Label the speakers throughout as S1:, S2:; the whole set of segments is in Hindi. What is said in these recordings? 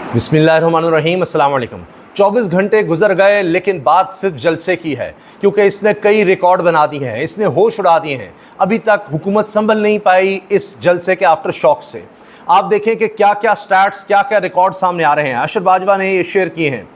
S1: बिस्मिल्लाहिर्रहमानिर्रहीम, अस्सलाम वालेकुम। 24 घंटे गुजर गए लेकिन बात सिर्फ जलसे की है, क्योंकि इसने कई रिकॉर्ड बना दिए हैं, इसने होश उड़ा दिए हैं। अभी तक हुकूमत संभल नहीं पाई इस जलसे के आफ्टर शॉक से। आप देखें कि क्या क्या स्टैट्स, क्या क्या रिकॉर्ड सामने आ रहे हैं। अशर बाजवा ने ये शेयर किए हैं।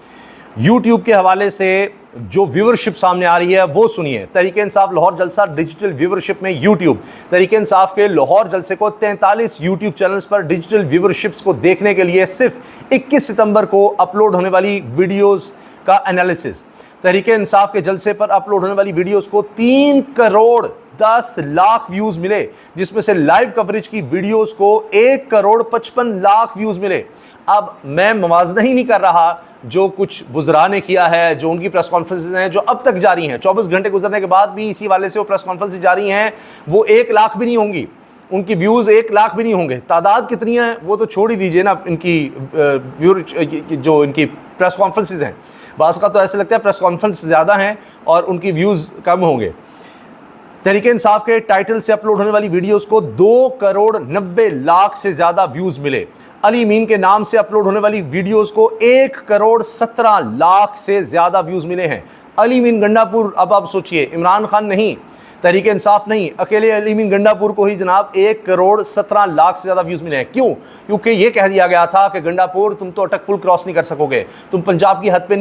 S1: यूट्यूब के हवाले से जो व्यूवरशिप सामने आ रही है वो सुनिए। तहरीक इंसाफ लाहौर जलसा डिजिटल व्यूवरशिप में यूट्यूब, तहरीक इंसाफ के लाहौर जलसे को 43 यूट्यूब चैनल्स पर डिजिटल व्यूवरशिप्स को देखने के लिए सिर्फ 21 सितंबर को अपलोड होने वाली वीडियोस का एनालिसिस। तहरीक इंसाफ के जलसे पर अपलोड होने वाली वीडियोस को 3 करोड़ 10 लाख व्यूज मिले, जिसमें से लाइव कवरेज की वीडियोस को 1 करोड़ 55 लाख व्यूज मिले। अब मैं मवाजना ही नहीं कर रहा जो कुछ वुज़रा ने किया है, जो उनकी प्रेस कॉन्फ्रेंसेज हैं जो अब तक जारी हैं, 24 घंटे गुजरने के बाद भी इसी वाले से वो प्रेस कॉन्फ्रेंसेज जारी हैं, वो 1 लाख भी नहीं होंगी, उनकी व्यूज़ 1 लाख भी नहीं होंगे। तादाद कितनी है वो तो छोड़ ही दीजिए ना, इनकी जो इनकी प्रेस कॉन्फ्रेंसेज हैं, बाज़ का तो ऐसा लगता है प्रेस कॉन्फ्रेंस ज़्यादा हैं और उनकी व्यूज़ कम होंगे। तहरीक इंसाफ के टाइटल से अपलोड होने वाली वीडियोस को 2 करोड़ 90 लाख से ज़्यादा व्यूज़ मिले। अली मीन के नाम से अपलोड होने वाली वीडियोस को 1 करोड़ 17 लाख से ज़्यादा व्यूज़ मिले हैं। अली मीन गंडापुर, अब आप सोचिए, इमरान खान नहीं, तहरीक इंसाफ नहीं, अकेले अली मीन गंडापुर को ही जनाब 1 करोड़ 17 लाख से ज़्यादा व्यूज़ मिले हैं। क्यों? क्योंकि ये कह दिया गया था कि गंडापुर तुम तो अटक पुल क्रॉस नहीं कर सकोगे, तुम पंजाब की हद पे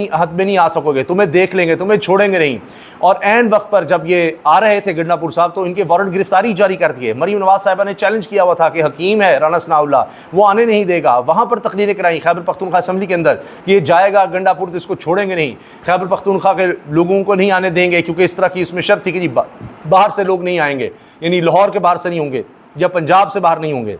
S1: नहीं आ सकोगे, तुम्हें देख लेंगे, तुम्हें छोड़ेंगे नहीं। और ऐन वक्त पर जब ये आ रहे थे गंडापुर साहब तो इनके वारंट गिरफ्तारी जारी कर दिए। मरीम नवाज साहिबा ने चैलेंज किया हुआ था कि हकीम है राना सनाउल्लाह, वो आने नहीं देगा। वहाँ पर तकरीरें कराई खैबर पख्तूनख्वा असम्बली के अंदर कि ये जाएगा गंडापुर तो इसको छोड़ेंगे नहीं, खैबर पख्तूनख्वा के लोगों को नहीं आने देंगे, क्योंकि इस तरह की इसमें शर्त थी कि बाहर से लोग नहीं आएंगे, यानी लाहौर के बाहर से नहीं होंगे या पंजाब से बाहर नहीं होंगे।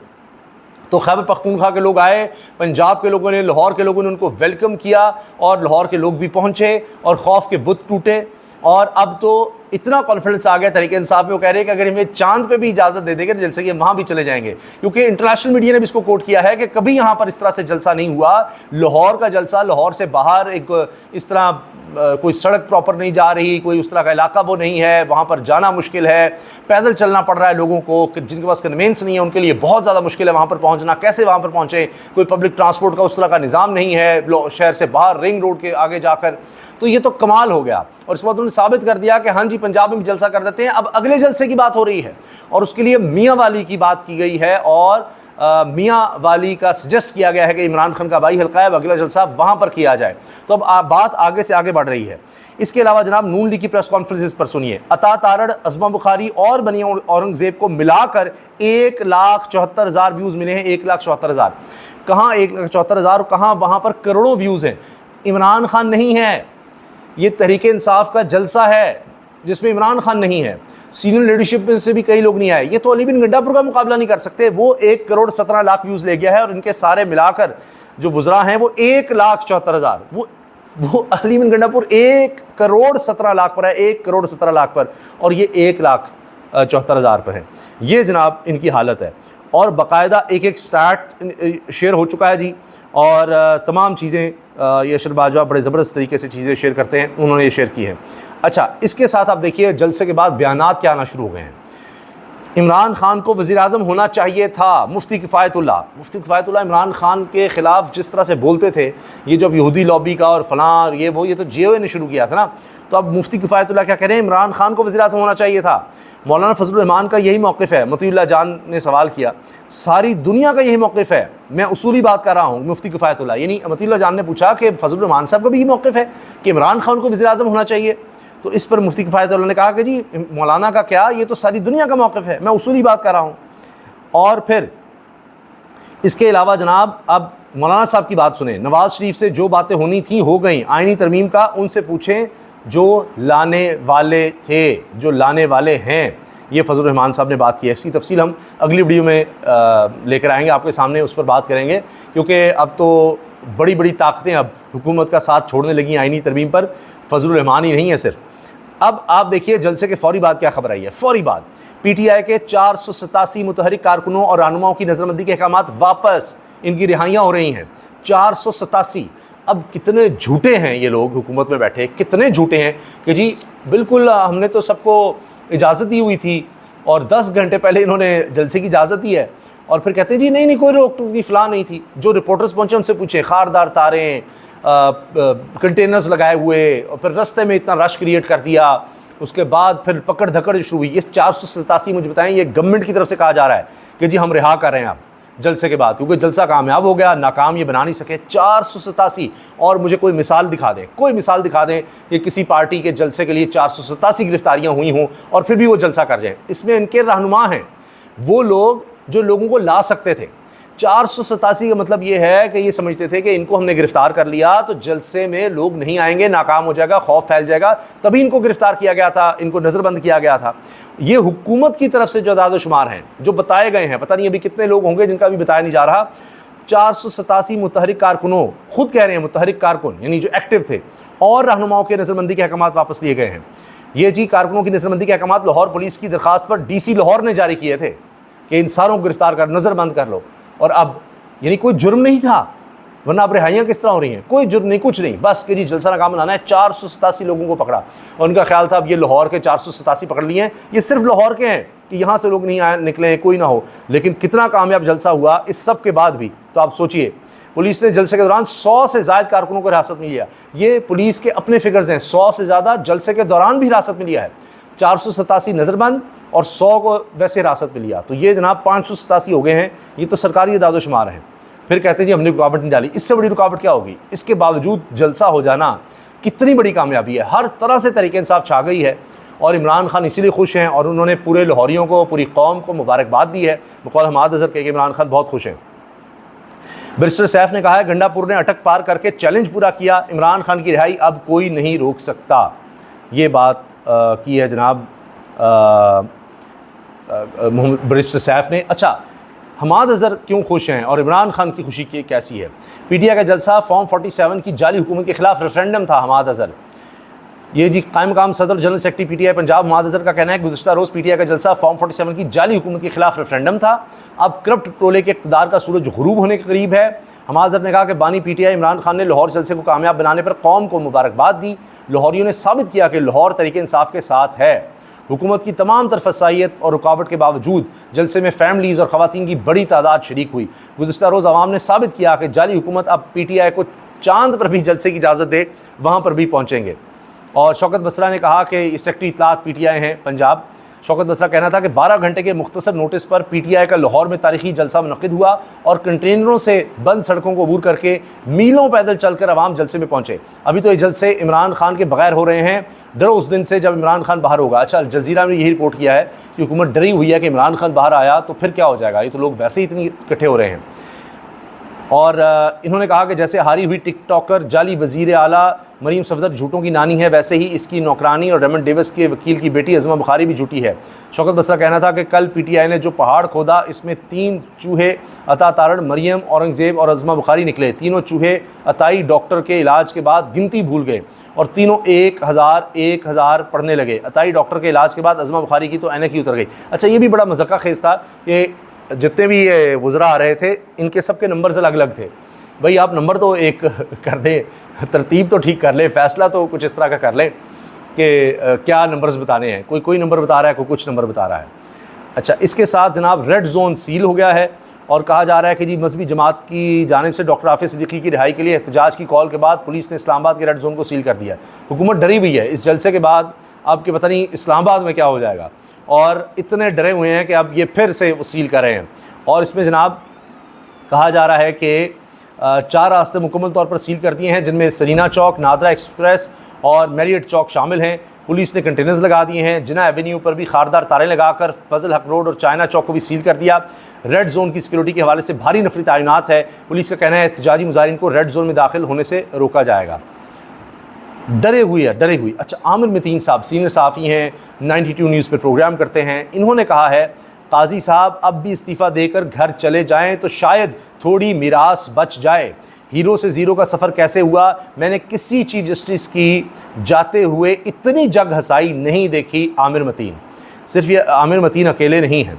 S1: तो खैबर पख्तूनख्वा के लोग आए, पंजाब के लोगों ने, लाहौर के लोगों ने उनको वेलकम किया और लाहौर के लोग भी पहुँचे और खौफ के बुत टूटे। और अब तो इतना कॉन्फिडेंस आ गया तहरीक इंसाफ में, वो कह रहे हैं कि अगर हमें चांद पे भी इजाज़त दे देंगे तो जलसे के वहाँ भी चले जाएंगे, क्योंकि इंटरनेशनल मीडिया ने भी इसको कोट किया है कि कभी यहाँ पर इस तरह से जलसा नहीं हुआ। लाहौर का जलसा, लाहौर से बाहर एक इस तरह कोई सड़क प्रॉपर नहीं जा रही, कोई उस तरह का इलाका वो नहीं है, वहाँ पर जाना मुश्किल है, पैदल चलना पड़ रहा है लोगों को, जिनके पास कन्वेंस नहीं है उनके लिए बहुत ज़्यादा मुश्किल है वहाँ पर पहुँचना। कैसे वहाँ पर पहुँचे? कोई पब्लिक ट्रांसपोर्ट का उस तरह का निज़ाम नहीं है शहर से बाहर रिंग रोड के आगे जाकर। तो ये तो कमाल हो गया। और इसके बाद उन्होंने साबित कर दिया कि हाँ जी, पंजाब में भी जलसा कर देते हैं। अब अगले जलसे की बात हो रही है और उसके लिए मियाँ वाली की बात की गई है और मियाँ वाली का सजेस्ट किया गया है कि इमरान खान का भाई हल्का है, अगला जलसा वहाँ पर किया जाए। तो अब बात आगे से आगे बढ़ रही है। इसके अलावा जनाब नून लीग की प्रेस कॉन्फ्रेंसेस पर सुनिए। अता तारड़, अज़मा बुखारी और बनी औरंगज़ेब को मिलाकर 1,74,000 व्यूज़ मिले हैं। 1,74,000 कहाँ, 1,74,000 कहाँ, वहाँ पर करोड़ों व्यूज़ हैं। इमरान खान नहीं है, ये तहरीक इंसाफ का जलसा है जिसमें इमरान खान नहीं है, सीनियर लीडरशिप में से भी कई लोग नहीं आए। ये तो अली बिन गंडापुर का मुकाबला नहीं कर सकते। वो 1 करोड़ 17 लाख व्यूज़ ले गया है और इनके सारे मिलाकर जो वुज़रा हैं वो 1,74,000, वो अली बिन गंडापुर 1 करोड़ 17 लाख पर है, 1 करोड़ 17 लाख पर, और ये 1,74,000 पर है। ये जनाब इनकी हालत है और बाकायदा एक स्टार्ट शेयर हो चुका है जी। और तमाम चीज़ें ये अशर बाजवा बड़े ज़बरदस्त तरीके से चीज़ें शेयर करते हैं, उन्होंने ये शेयर की हैं। अच्छा, इसके साथ आप देखिए जलसे के बाद बयानात क्या आना शुरू हो गए हैं। इमरान खान को वज़ीर आज़म होना चाहिए था। मुफ्ती किफ़ायतुल्लाह इमरान खान के ख़िलाफ़ जिस तरह से बोलते थे, ये जब यहूदी लॉबी का और फलां ये तो JOA ने शुरू किया था ना, तो अब मुफ्ती किफ़ायतुल्लाह क्या कह रहे हैं, इमरान खान को वज़ीर आज़म होना चाहिए था। मौलाना फजलुर रहमान का यही मौक़िफ़ है। मतीउल्लाह जान ने सवाल किया, सारी दुनिया का यही मौक़िफ़ है। मैं उसूली बात कर रहा हूँ, मुफ्ती किफ़ायतुल्लाह यानी मतीउल्लाह जान ने पूछा कि फजलुर रहमान साहब का भी यही मौक़िफ़ है कि इमरान खान को वज़ीर आज़म होना चाहिए। तो इस पर मुफ्ती किफ़ायतुल्लाह ने कहा कि जी मौलाना का क्या, ये तो सारी दुनिया का मौक़िफ़ है, मैं उसूली बात कर रहा हूँ। और फिर इसके अलावा जनाब अब मौलाना साहब की बात सुने। नवाज़ शरीफ से जो बातें होनी थी हो गई, आइनी तरमीम का उनसे पूछें जो लाने वाले थे, जो लाने वाले हैं। ये फजलुर रहमान साहब ने बात की है। इसकी तफसील हम अगली वीडियो में लेकर आएंगे आपके सामने, उस पर बात करेंगे, क्योंकि अब तो बड़ी बड़ी ताकतें अब हुकूमत का साथ छोड़ने लगी आइनी तरमीम पर। फजलुर रहमान ही नहीं है सिर्फ। अब आप देखिए जलसे के फौरी बाद क्या खबर आई है। फौरी बाद PTI के 487 मुतहरिक कारकुनों और रहनुमाओं की नज़रबंदी के अहकामात वापस, इनकी रिहाइयाँ हो रही हैं। 487। अब कितने झूठे हैं ये लोग हुकूमत में बैठे, कितने झूठे हैं कि जी बिल्कुल हमने तो सबको इजाज़त दी हुई थी और 10 घंटे पहले इन्होंने जलसे की इजाज़त दी है और फिर कहते हैं जी नहीं नहीं कोई रोक टोक नहीं, फलां नहीं थी। जो रिपोर्टर्स पहुंचे उनसे पूछे, खारदार तारें, कंटेनर्स लगाए हुए, और फिर रास्ते में इतना रश क्रिएट कर दिया। उसके बाद फिर पकड़ धकड़ शुरू हुई। ये 487 मुझे बताएं, ये गवर्नमेंट की तरफ से कहा जा रहा है कि जी हम रिहा कर रहे हैं आप जलसे के बाद, क्योंकि जलसा कामयाब हो गया, नाकाम ये बना नहीं सके। 487, और मुझे कोई मिसाल दिखा दें, कोई मिसाल दिखा दें कि किसी पार्टी के जलसे के लिए 487 गिरफ्तारियां हुई हों और फिर भी वो जलसा कर जाएं। इसमें इनके रहनुमा हैं वो लोग जो लोगों को ला सकते थे। 487 का मतलब ये है कि ये समझते थे कि इनको हमने गिरफ्तार कर लिया तो जलसे में लोग नहीं आएंगे, नाकाम हो जाएगा, खौफ फैल जाएगा, तभी इनको गिरफ्तार किया गया था, इनको नज़रबंद किया गया था। ये हुकूमत की तरफ से जो आदाद-ओ-शुमार हैं, जो बताए गए हैं, पता नहीं अभी कितने लोग होंगे जिनका भी बताया नहीं जा रहा। 487 मुतहरिक कारकुनों, खुद कह रहे हैं मुतहरिक कारकुन यानी जो एक्टिव थे, और रहनुमाओं के नज़रबंदी के अहकामात वापस लिए गए हैं। ये जी कारकुनों की नज़रबंदी के अहकामात लाहौर पुलिस की दरखास्त पर DC लाहौर ने जारी किए थे कि इन सारों को गिरफ्तार कर नज़रबंद कर लो। और अब यानी कोई जुर्म नहीं था, वरना अब रिहाइयाँ किस तरह हो रही हैं? कोई जुर्म नहीं, कुछ नहीं, बस कि जी जलसा नाकाम बनाना है। 487 लोगों को पकड़ा और उनका ख्याल था अब ये लाहौर के 487 पकड़ लिए हैं, ये सिर्फ लाहौर के हैं कि यहाँ से लोग नहीं आए निकले हैं, कोई ना हो। लेकिन कितना कामयाब जलसा हुआ इस सब के बाद भी। तो आप सोचिए, पुलिस ने जलसे के दौरान 100 से ज़्यादा कारकुनों को हिरासत में लिया। ये पुलिस के अपने फिगर्स हैं, 100 से ज़्यादा जलसे के दौरान भी हिरासत में लिया है। 487 नज़रबंद और 100 को वैसे हिरासत में लिया, तो ये जनाब 587 हो गए हैं। ये तो सरकारी दादो-शुमार हैं। फिर कहते हैं जी हमने रुकावट नहीं डाली। इससे बड़ी रुकावट क्या होगी? इसके बावजूद जलसा हो जाना कितनी बड़ी कामयाबी है। हर तरह से तरीके इंसाफ छा गई है और इमरान खान इसीलिए खुश हैं और उन्होंने पूरे लाहौरियों को, पूरी कौम को मुबारकबाद दी है। बकौल हमाद अज़हर के इमरान खान बहुत खुश हैं। बैरिस्टर सैफ ने कहा है गंडापुर ने अटक पार करके चैलेंज पूरा किया, इमरान खान की रिहाई अब कोई नहीं रोक सकता। ये बात की है जनाब बैरिस्टर सैफ ने। अच्छा, हमाद अज़हर क्यों खुश हैं और इमरान खान की खुशी की कैसी है? PTI का जलसा फॉर्म 47 की जाली हुकूमत के खिलाफ रेफरेंडम था। हमाद अज़हर, ये जी कायम मकाम सदर general secretary PTI Punjab Hammad Azhar का कहना है गुज़िश्ता रोज़ PTI का जलसा फॉर्म 47 की जाली हुकूमत के खिलाफ रेफरेंडम था। अब करप्ट टोले के इक़्तिदार का सूरज गुरूब होने के करीब है। हमाद अज़हर ने कहा कि बानी PTI इमरान खान ने लाहौर जलसे को कामयाब बनाने पर कौम को मुबारकबाद दी। लाहौरियों ने साबित किया कि लाहौर तरीके इंसाफ के साथ है। हुकूमत की तमाम तरफसाइयत और रुकावट के बावजूद जलसे में फैमिलीज़ और ख़वातीन की बड़ी तादाद शरीक हुई। गुज़िश्ता रोज़ आवाम ने साबित किया कि जाली हुकूमत अब PTI को चांद पर भी जलसे की इजाज़त दे, वहाँ पर भी पहुँचेंगे। और शौकत बसरा ने कहा कि ये सेक्रेटरी इत्तलात PTI हैं पंजाब। शौकत बसरा कहना था कि 12 घंटे के मुख्तसर नोटिस पर PTI का लाहौर में तारीखी जलसा मुनक़िद हुआ और कंटेनरों से बंद सड़कों को अबूर करके मीलों पैदल चलकर आवाम जलसे में पहुंचे। अभी तो ये जलसे इमरान खान के बगैर हो रहे हैं, डरो उस दिन से जब इमरान खान बाहर होगा। अच्छा, अल जज़ीरा ने यही रिपोर्ट किया है कि हुकूमत डरी हुई है कि इमरान खान बाहर आया तो फिर क्या हो जाएगा, ये तो लोग वैसे ही इतनी इकट्ठे हो रहे हैं। और इन्होंने कहा कि जैसे हारी हुई टिकटॉकर जाली वज़ीर आला मरीम सफदर झूठों की नानी है, वैसे ही इसकी नौकरानी और रेमंड डेविस के वकील की बेटी अज़मा बुखारी भी झूठी है। शौकत बसरा कहना था कि कल PTI ने जो पहाड़ खोदा इसमें 3 चूहे अता तारण, मरियम, औरंगज़ेब और अज़मा बुखारी निकले। तीनों चूहे अताई डॉक्टर के इलाज के बाद गिनती भूल गए और तीनों 1000 पढ़ने लगे। अताई डॉक्टर के इलाज के बाद अज़मा बुखारी की तो ऐनक ही उतर गई। अच्छा, ये भी बड़ा मज़ाक़ा खेज़ था कि जितने भी ये वज़रा आ रहे थे इनके सब के नंबर्स अलग अलग थे। भाई आप नंबर तो एक कर दें, तरतीब तो ठीक कर लें, फ़ैसला तो कुछ इस तरह का कर लें कि क्या नंबर्स बताने हैं। कोई नंबर बता रहा है, कोई कुछ नंबर बता रहा है। अच्छा, इसके साथ जनाब रेड जोन सील हो गया है और कहा जा रहा है कि जी मजहबी जमात की जानिब से डॉक्टर हाफिज़ सिद्दीकी की रिहाई के लिए एहतजाज की कॉल के बाद पुलिस ने इस्लामाबाद के रेड जोन को सील कर दिया। हुकूमत डरी हुई है इस जलसे के बाद, अब कि पता नहीं इस्लामाबाद में क्या हो जाएगा, और इतने डरे हुए हैं कि अब ये फिर से सील कर रहे हैं। और इसमें जनाब कहा जा रहा है कि 4 रास्ते मुकम्मल तौर पर सील कर दिए हैं, जिनमें सरीना चौक, नादरा एक्सप्रेस और मैरियट चौक शामिल हैं। पुलिस ने कंटेनर्स लगा दिए हैं। जिना एवेन्यू पर भी खारदार तारें लगाकर फजल हक रोड और चाइना चौक को भी सील कर दिया। रेड जोन की सिक्योरिटी के हवाले से भारी नफरी तैनात है। पुलिस का कहना है एहतजाजी मुजाहिरीन को रेड जोन में दाखिल होने से रोका जाएगा। डरे हुए। अच्छा, आमिर मतीन साहब सीनियर सहाफ़ी हैं, 92 न्यूज़ पर प्रोग्राम करते हैं। इन्होंने कहा है काजी साहब अब भी इस्तीफ़ा देकर घर चले जाएं तो शायद थोड़ी मिरास बच जाए। हीरो से ज़ीरो का सफ़र कैसे हुआ, मैंने किसी चीफ जस्टिस की जाते हुए इतनी जग हंसाई नहीं देखी। आमिर मतीन, सिर्फ ये आमिर मतीन अकेले नहीं हैं,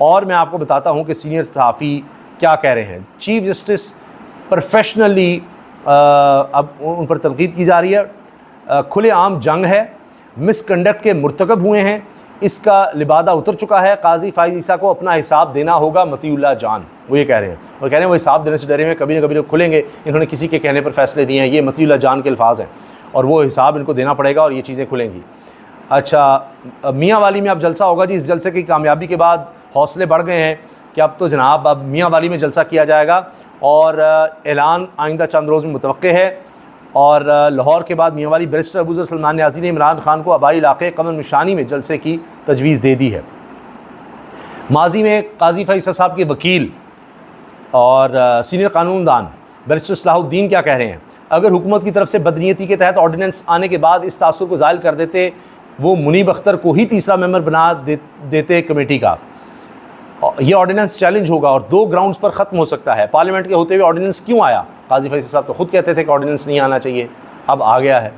S1: और मैं आपको बताता हूँ कि सीनियर सहाफ़ी क्या कह रहे हैं। चीफ जस्टिस प्रोफेशनली अब उन पर तनकीद की जा रही है। खुलेआम जंग है, मिसकंडक्ट के मुर्तकब हुए हैं, इसका लिबादा उतर चुका है, काजी फाइज ईसा को अपना हिसाब देना होगा मतीउल्लाह जान, वो ये कह रहे हैं। और कह रहे हैं वो हिसाब देने से डरे हुए, कभी ना कभी खुलेंगे, इन्होंने किसी के कहने पर फैसले दिए हैं, ये मतीउल्लाह जान के अल्फाज हैं, और वो हिसाब इनको देना पड़ेगा और ये चीज़ें खुलेंगी। अच्छा, मियाँ वाली में अब जलसा होगा जी। इस जलसे की कामयाबी के बाद हौसले बढ़ गए हैं कि अब तो जनाब अब मियाँ वाली में जलसा किया जाएगा, और ऐलान आइंदा चंद रोज़ में मुतवक्के है। और लाहौर के बाद मियाँ वाली बैरिस्टर अबूज़र सलमान न्याज़ी ने इमरान खान को आबाई इलाके कमर निशानी में जलसे की तजवीज़ दे दी है। माजी में काजी फैसल साहब के वकील और सीनियर कानूनदान बैरिस्टर सलाहुद्दीन क्या कह रहे हैं? अगर हुकूमत की तरफ से बदनीयती के तहत ऑर्डिनेंस आने के बाद इस तासुर को ज़ाहिर कर देते, वो मुनीब अख्तर को ही तीसरा मेंबर बना देते कमेटी का, ये ऑर्डिनेंस चैलेंज होगा और 2 ग्राउंड्स पर ख़त्म हो सकता है। पार्लियामेंट के होते हुए ऑर्डिनेंस क्यों आया? काजी फैसल साहब तो खुद कहते थे कि ऑर्डिनेंस नहीं आना चाहिए, अब आ गया है,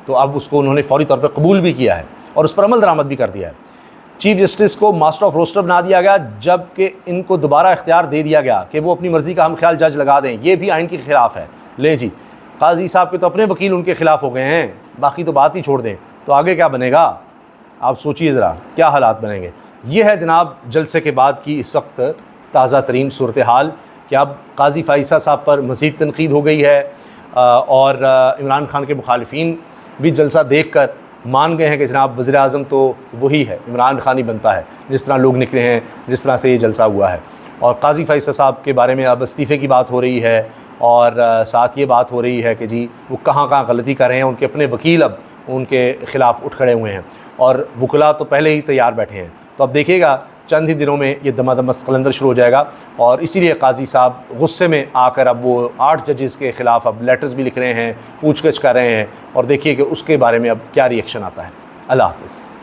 S1: तो अब उसको उन्होंने फौरी तौर पर कबूल भी किया है और उस पर अमल दरामद भी कर दिया है। चीफ जस्टिस को मास्टर ऑफ रोस्टर बना दिया गया, जबकि इनको दोबारा इख्तियार दे दिया गया कि वो अपनी मर्ज़ी का हम ख्याल जज लगा दें, ये भी आइन के ख़िलाफ़ है। ले जी, काजी साहब के तो अपने वकील उनके ख़िलाफ़ हो गए हैं, बाकी तो बात ही छोड़ दें, तो आगे क्या बनेगा? आप सोचिए ज़रा क्या हालात बनेंगे। ये है जनाब जलसे के बाद की इस वक्त ताज़ा तरीन सूरत हाल कि अब काजी फाइसा साहब पर मज़ीद तनकीद हो गई है, और इमरान खान के मुखालिफिन भी जलसा देख कर मान गए हैं कि जनाब वज़ीर आज़म तो वही है, इमरान खान ही बनता है, जिस तरह लोग निकले हैं, जिस तरह से ये जलसा हुआ है। और काजी फाइसा साहब के बारे में अब इस्तीफ़े की बात हो रही है, और साथ ये बात हो रही है कि जी वो कहाँ कहाँ गलती कर रहे हैं, उनके अपने वकील अब उनके ख़िलाफ़ उठ खड़े हुए हैं, और वकला तो पहले ही तैयार बैठे हैं। तो अब देखिएगा चंद ही दिनों में ये दमादम कलंदर शुरू हो जाएगा, और इसीलिए काजी साहब गुस्से में आकर अब वो 8 जजेस के ख़िलाफ़ अब लेटर्स भी लिख रहे हैं, पूछगछ कर रहे हैं, और देखिए कि उसके बारे में अब क्या रिएक्शन आता है। अल्लाह हाफ़िज़।